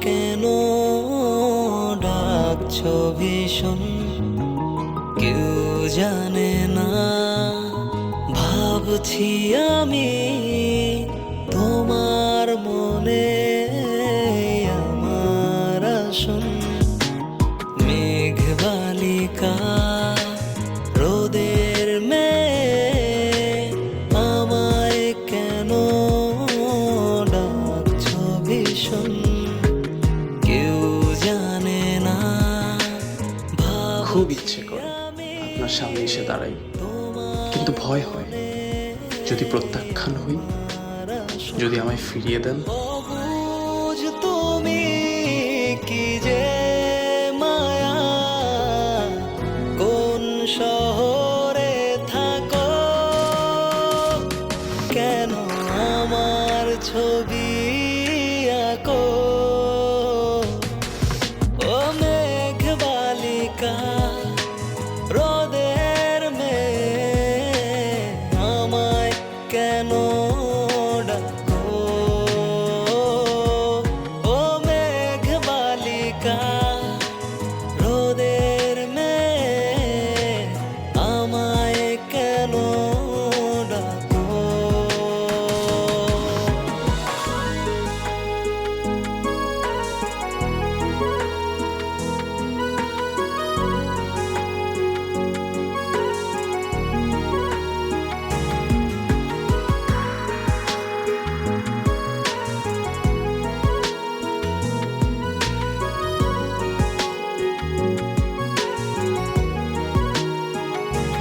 কেন ডাকছো ভীষণ, কেউ জানে না। ভাবছি আমি তোমার মনে আমার আসন। মেঘ বালিকা রোদের মেয়ে, আমায় কেন ডাকছো ভীষণ, কেউ জানে না। খুব ইচ্ছে করে আপনার সামনে এসে দাঁড়াই, কিন্তু ভয় হয় যদি প্রত্যাখ্যান হই, যদি আমায় ফিরিয়ে দেন। অবুঝ তুমি কি যে মায়া, কোন শহরে থাকো, কেন আমার ছবি